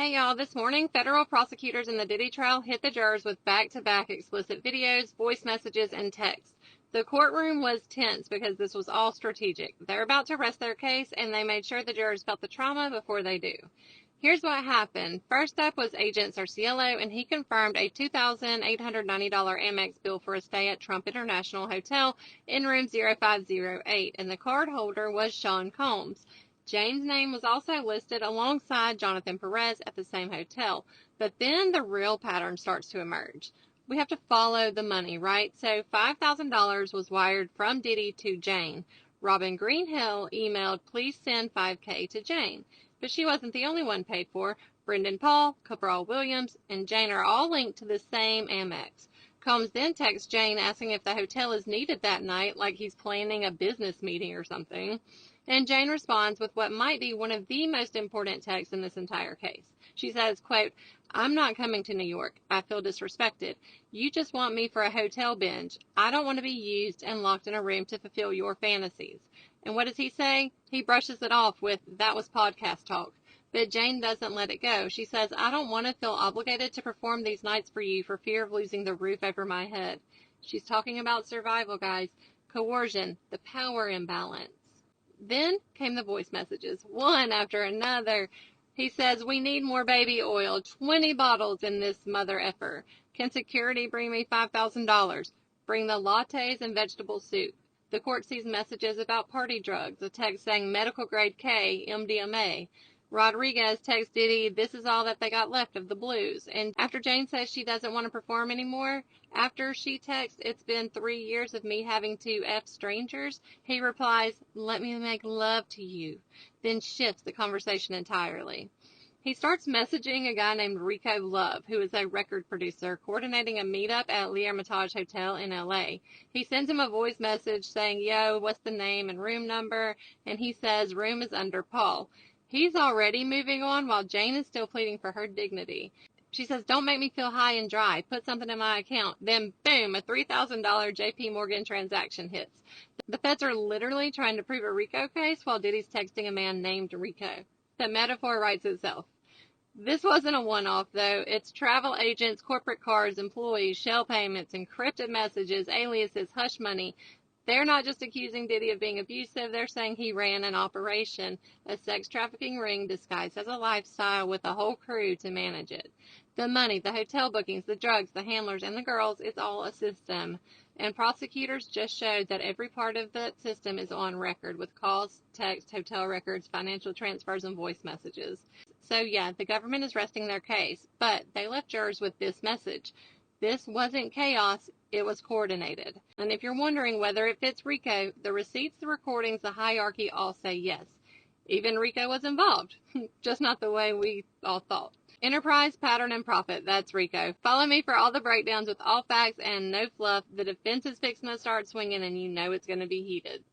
Hey y'all, this morning, federal prosecutors in the Diddy trial hit the jurors with back-to-back explicit videos, voice messages, and texts. The courtroom was tense because this was all strategic. They're about to rest their case, and they made sure the jurors felt the trauma before they do. Here's what happened. First up was Agent Sarciello, and he confirmed a $2,890 Amex bill for a stay at Trump International Hotel in room 0508, and the card holder was Sean Combs. Jane's name was also listed alongside Jonathan Perez at the same hotel, but then the real pattern starts to emerge. We have to follow the money, right? So $5,000 was wired from Diddy to Jane. Robin Greenhill emailed, "Please send $5K to Jane." But she wasn't the only one paid for. Brendan Paul, Cabral Williams, and Jane are all linked to the same Amex. Combs then texts Jane asking if the hotel is needed that night, like he's planning a business meeting or something. And Jane responds with what might be one of the most important texts in this entire case. She says, quote, "I'm not coming to New York. I feel disrespected. You just want me for a hotel binge. I don't want to be used and locked in a room to fulfill your fantasies." And what does he say? He brushes it off with, "That was podcast talk." But Jane doesn't let it go. She says, "I don't want to feel obligated to perform these nights for you for fear of losing the roof over my head." She's talking about survival, guys. Coercion, the power imbalance. Then came the voice messages, one after another. He says, "We need more baby oil, 20 bottles in this mother effer. Can security bring me $5,000? Bring the lattes and vegetable soup." The court sees messages about party drugs, a text saying medical grade K, MDMA. Rodriguez texts Diddy, "This is all that they got left of the blues." And after Jane says she doesn't want to perform anymore, after she texts, "It's been 3 years of me having to F strangers," he replies, "Let me make love to you," then shifts the conversation entirely. He starts messaging a guy named Rico Love, who is a record producer, coordinating a meetup at L'Hermitage Hotel in LA. He sends him a voice message saying, "Yo, what's the name and room number?" And he says, "Room is under Paul." He's already moving on while Jane is still pleading for her dignity. She says, "Don't make me feel high and dry. Put something in my account." Then, boom, a $3,000 JP Morgan transaction hits. The feds are literally trying to prove a RICO case while Diddy's texting a man named Rico. The metaphor writes itself. This wasn't a one-off, though. It's travel agents, corporate cards, employees, shell payments, encrypted messages, aliases, hush money. They're not just accusing Diddy of being abusive. They're saying he ran an operation, a sex trafficking ring disguised as a lifestyle with a whole crew to manage it. The money, the hotel bookings, the drugs, the handlers, and the girls, it's all a system. And prosecutors just showed that every part of the system is on record with calls, text, hotel records, financial transfers, and voice messages. So yeah, the government is resting their case, but they left jurors with this message. This wasn't chaos, it was coordinated. And if you're wondering whether it fits RICO, the receipts, the recordings, the hierarchy all say yes. Even RICO was involved, just not the way we all thought. Enterprise, pattern, and profit, that's RICO. Follow me for all the breakdowns with all facts and no fluff. The defense is fixing to start swinging, and you know it's going to be heated.